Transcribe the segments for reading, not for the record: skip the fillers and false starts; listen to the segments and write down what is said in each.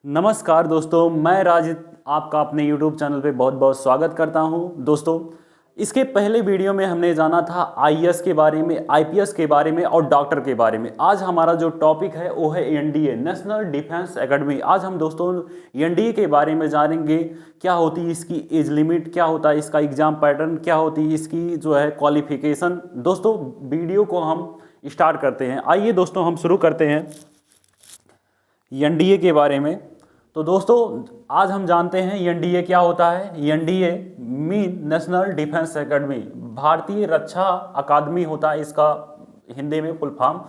नमस्कार दोस्तों, मैं राजित आपका अपने YouTube चैनल पे बहुत बहुत स्वागत करता हूं। दोस्तों, इसके पहले वीडियो में हमने जाना था आईएएस के बारे में, आईपीएस के बारे में और डॉक्टर के बारे में। आज हमारा जो टॉपिक है वो है एनडीए, नेशनल डिफेंस एकेडमी। आज हम दोस्तों एनडीए के बारे में जानेंगे, क्या होती है इसकी एज लिमिट, क्या होता है इसका एग्जाम पैटर्न, क्या होती है इसकी जो है क्वालिफिकेशन। दोस्तों, वीडियो को हम स्टार्ट करते हैं। आइए दोस्तों, हम शुरू करते हैं एनडीए के बारे में। तो दोस्तों, आज हम जानते हैं एनडीए क्या होता है। NDA mean national defence academy, भारतीय रक्षा अकादमी होता है इसका हिंदी में फुल फॉर्म।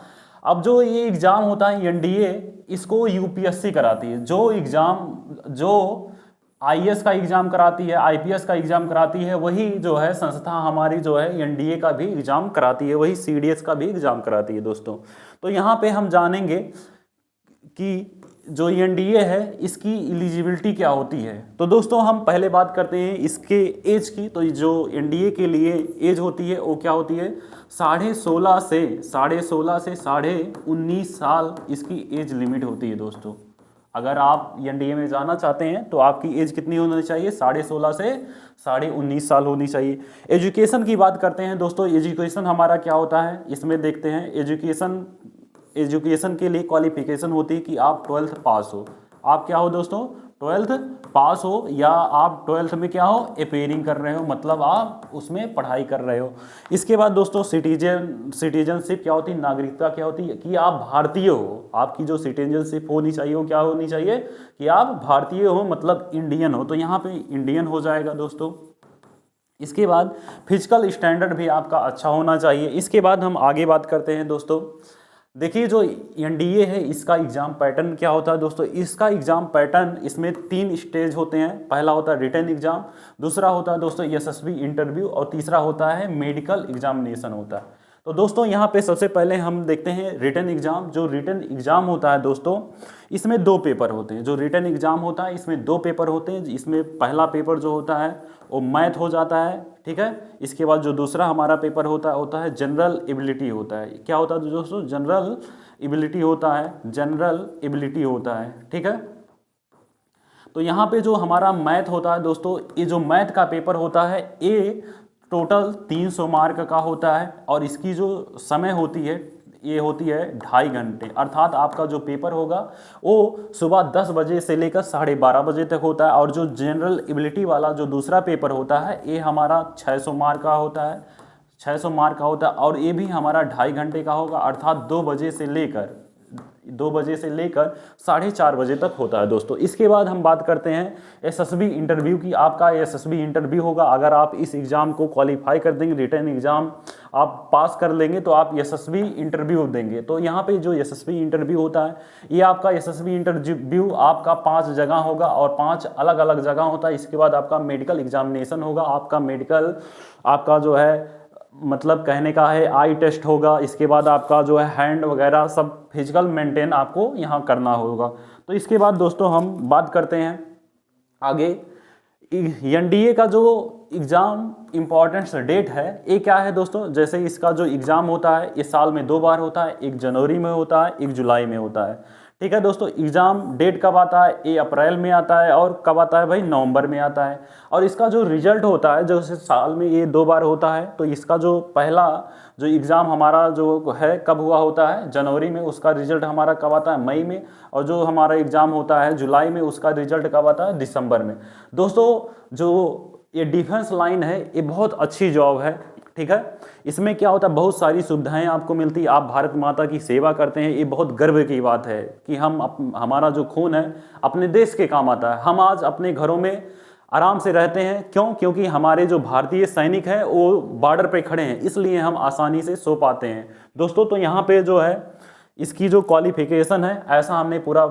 अब जो ये एग्ज़ाम होता है एनडीए, इसको यूपीएससी कराती है। जो आईएएस का एग्ज़ाम कराती है, आईपीएस का एग्ज़ाम कराती है, वही जो है संस्था हमारी जो है एनडीए का भी एग्ज़ाम कराती है, वही सीडीएस का भी एग्ज़ाम कराती है दोस्तों। तो यहाँ पे हम जानेंगे कि जो एनडीए है इसकी एलिजिबिलिटी क्या होती है। तो दोस्तों, हम पहले बात करते हैं इसके एज की। तो जो एनडीए के लिए एज होती है वो क्या होती है, 16.5 से 19.5 साल इसकी एज लिमिट होती है दोस्तों। अगर आप एनडीए में जाना चाहते हैं तो आपकी एज कितनी होनी चाहिए, 16.5 से 19.5 साल होनी चाहिए। एजुकेशन की बात करते हैं दोस्तों। एजुकेशन हमारा क्या होता है इसमें देखते हैं। एजुकेशन के लिए क्वालिफिकेशन होती है कि आप 12th पास हो। आप क्या हो दोस्तों, 12th पास हो, या आप 12th में क्या हो, अपेयरिंग कर रहे हो, मतलब आप उसमें पढ़ाई कर रहे हो। इसके बाद दोस्तों सिटीजनशिप क्या होती है, नागरिकता क्या होती है कि आप भारतीय हो। आपकी जो सिटीजनशिप होनी चाहिए वो क्या होनी चाहिए कि आप भारतीय हो, मतलब इंडियन हो। तो यहाँ पे इंडियन हो जाएगा दोस्तों। इसके बाद फिजिकल स्टैंडर्ड भी आपका अच्छा होना चाहिए। इसके बाद हम आगे बात करते हैं दोस्तों। देखिए, जो एनडीए है इसका एग्ज़ाम पैटर्न क्या होता है दोस्तों। इसका एग्ज़ाम पैटर्न, इसमें 3 स्टेज होते हैं। पहला होता है रिटन एग्ज़ाम, दूसरा होता है दोस्तों एसएसबी इंटरव्यू, और तीसरा होता है मेडिकल एग्जामिनेशन होता है। तो दोस्तों, यहाँ पे सबसे पहले हम देखते हैं रिटन एग्ज़ाम। जो रिटन एग्ज़ाम होता है दोस्तों, इसमें 2 पेपर होते हैं। जो रिटन एग्ज़ाम होता है इसमें 2 पेपर होते हैं। इसमें पहला पेपर जो होता है वो मैथ हो जाता है, ठीक है। इसके बाद जो दूसरा हमारा पेपर होता है जनरल एबिलिटी होता है। क्या होता है दोस्तों, जनरल एबिलिटी होता है, ठीक है। तो यहाँ पे जो हमारा मैथ होता है दोस्तों, ये जो मैथ का पेपर होता है ये टोटल 300 मार्क का होता है, और इसकी जो समय होती है ये होती है 2.5 घंटे। अर्थात आपका जो पेपर होगा वो सुबह 10 बजे से लेकर 12:30 बजे तक होता है। और जो जनरल एबिलिटी वाला जो दूसरा पेपर होता है ये हमारा 600 मार्क का होता है, 600 मार्क का होता है, और ये भी हमारा 2.5 घंटे का होगा। अर्थात 2 बजे से लेकर 4:30 बजे तक होता है दोस्तों। इसके बाद हम बात करते हैं एसएसबी इंटरव्यू की। आपका एसएसबी इंटरव्यू होगा। अगर आप इस एग्ज़ाम को क्वालिफाई कर देंगे, रिटन एग्ज़ाम आप पास कर लेंगे, तो आप एसएसबी इंटरव्यू देंगे। तो यहाँ पे जो एसएसबी इंटरव्यू होता है, ये आपका एसएसबी इंटरव्यू आपका 5 जगह होगा, और 5 अलग अलग जगह होता है। इसके बाद आपका मेडिकल एग्जामिनेशन होगा। आपका जो है मतलब कहने का है आई टेस्ट होगा। इसके बाद आपका जो है हैंड वगैरह सब फिजिकल मेंटेन आपको यहाँ करना होगा। तो इसके बाद दोस्तों हम बात करते हैं आगे। एनडीए का जो एग्ज़ाम इम्पॉर्टेंट डेट है ये क्या है दोस्तों। जैसे इसका जो एग्ज़ाम होता है इस साल में 2 बार होता है, 1 जनवरी में होता है, 1 जुलाई में होता है, ठीक है दोस्तों। एग्ज़ाम डेट कब आता है, ये अप्रैल में आता है, और कब आता है भाई, नवंबर में आता है। और इसका जो रिजल्ट होता है, जैसे साल में ये 2 बार होता है, तो इसका जो पहला जो एग्ज़ाम हमारा जो है कब हुआ होता है, जनवरी में। उसका रिजल्ट हमारा कब आता है, मई में। और जो हमारा एग्ज़ाम होता है जुलाई में, उसका रिजल्ट कब आता है, दिसंबर में। दोस्तों, जो ये डिफेंस लाइन है ये बहुत अच्छी जॉब है, ठीक है। इसमें क्या होता है, बहुत सारी सुविधाएं आपको मिलती है। आप भारत माता की सेवा करते हैं, ये बहुत गर्व की बात है कि हमारा जो खून है अपने देश के काम आता है। हम आज अपने घरों में आराम से रहते हैं, क्योंकि हमारे जो भारतीय सैनिक हैं वो बॉर्डर पे खड़े हैं, इसलिए हम आसानी से सो पाते हैं दोस्तों। तो यहाँ पे जो है इसकी जो क्वालिफिकेशन है, ऐसा हमने पूरा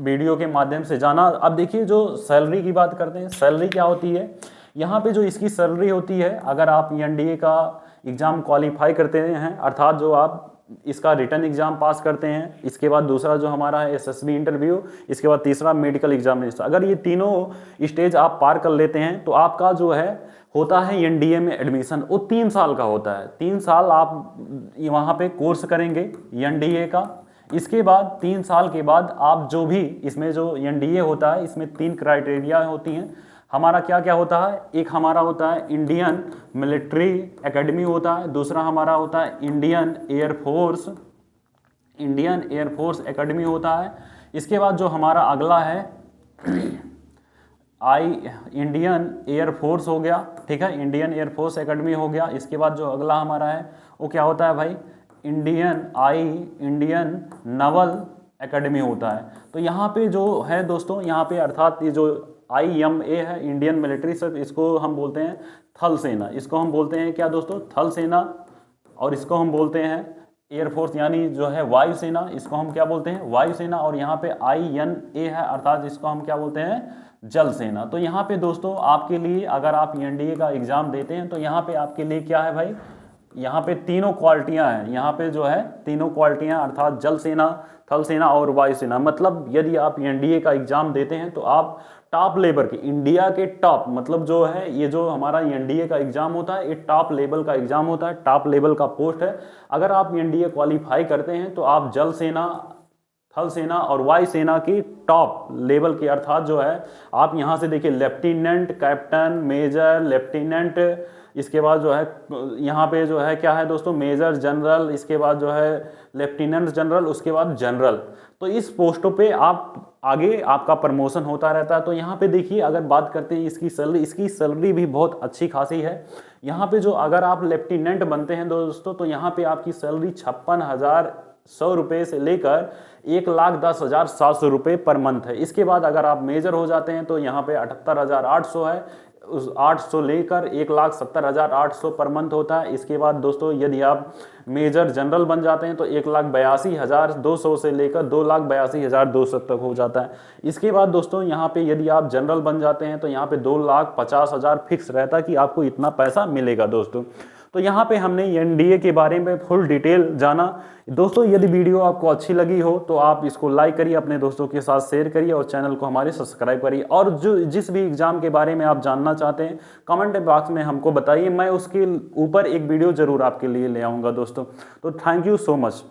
वीडियो के माध्यम से जाना। अब देखिए, जो सैलरी की बात करते हैं, सैलरी क्या होती है। यहाँ पे जो इसकी सैलरी होती है, अगर आप एनडीए का एग्ज़ाम क्वालिफाई करते हैं, अर्थात जो आप इसका रिटन एग्ज़ाम पास करते हैं, इसके बाद दूसरा जो हमारा है एसएसबी इंटरव्यू, इसके बाद तीसरा मेडिकल एग्जामिनेशन, अगर ये तीनों स्टेज आप पार कर लेते हैं तो आपका जो है होता है एनडीए में एडमिशन। वो 3 साल का होता है। 3 साल आप वहाँ पे कोर्स करेंगे एनडीए का, इसके बाद 3 साल के बाद आप जो भी इसमें जो एनडीए होता है इसमें 3 क्राइटेरिया होती हैं। हमारा क्या क्या होता है, एक हमारा होता है इंडियन मिलिट्री एकेडमी होता है, दूसरा हमारा होता है इंडियन एयरफोर्स एकेडमी होता है। इसके बाद जो हमारा अगला है इंडियन एयरफोर्स हो गया, ठीक है, इंडियन एयरफोर्स एकेडमी हो गया। इसके बाद जो अगला हमारा है वो क्या होता है भाई, इंडियन नवल एकेडमी होता है। तो यहाँ पे जो है दोस्तों, यहाँ पे अर्थात ये जो IMA है इंडियन मिलिट्री सर्विस, इसको हम बोलते हैं थल सेना, इसको हम बोलते हैं क्या दोस्तों, थल सेना। और इसको हम बोलते हैं एयरफोर्स यानी जो है वायुसेना, इसको हम क्या बोलते हैं, वायुसेना। और यहाँ पे INA है अर्थात इसको हम क्या बोलते हैं, जल सेना। तो यहाँ पे दोस्तों आपके लिए अगर आप NDA का एग्जाम देते हैं तो यहाँ पे आपके लिए क्या है भाई, यहाँ पे तीनों क्वालिटियाँ हैं, यहाँ पे जो है तीनों क्वालिटियाँ अर्थात जल सेना, थल सेना और वायुसेना। मतलब यदि आप NDA का एग्जाम देते हैं तो आप टॉप लेवल के, इंडिया के टॉप, मतलब जो है ये जो हमारा NDA का एग्जाम होता है ये टॉप लेवल का एग्जाम होता है, टॉप लेवल का पोस्ट है। अगर आप NDA क्वालिफाई करते हैं तो आप जल सेना, थल सेना और वायु सेना की टॉप लेवल के अर्थात जो है आप यहाँ से देखिए लेफ्टिनेंट, कैप्टन, मेजर, लेफ्टिनेंट, इसके बाद जो है यहाँ पे जो है क्या है दोस्तों, मेजर जनरल, इसके बाद जो है लेफ्टिनेंट जनरल, उसके बाद जनरल। तो इस पोस्टों पे आप आगे आपका प्रमोशन होता रहता है। तो यहाँ पे देखिए अगर बात करते हैं इसकी सैलरी भी बहुत अच्छी खासी है। यहाँ पे जो अगर आप लेफ्टिनेंट बनते हैं दोस्तों तो यहाँ पे आपकी सैलरी 56,100 रुपये से लेकर 1,10,700 रुपये पर मंथ है। इसके बाद अगर आप मेजर हो जाते हैं तो यहाँ पे 78,800 है, उस 800 लेकर 1,70,800 पर मंथ होता है। इसके बाद दोस्तों यदि आप मेजर जनरल बन जाते हैं तो 1,82,200 से लेकर 2,82,200 तक हो जाता है। इसके बाद दोस्तों यहाँ पे यदि आप जनरल बन जाते हैं तो यहाँ पे 2,50,000 फिक्स रहता है कि आपको इतना पैसा मिलेगा दोस्तों। तो यहाँ पे हमने NDA के बारे में फुल डिटेल जाना। दोस्तों यदि वीडियो आपको अच्छी लगी हो तो आप इसको लाइक करिए, अपने दोस्तों के साथ शेयर करिए और चैनल को हमारे सब्सक्राइब करिए। और जो जिस भी एग्जाम के बारे में आप जानना चाहते हैं कमेंट बॉक्स में हमको बताइए, मैं उसके ऊपर एक वीडियो जरूर आपके लिए ले आऊँगा दोस्तों। तो थैंक यू सो मच।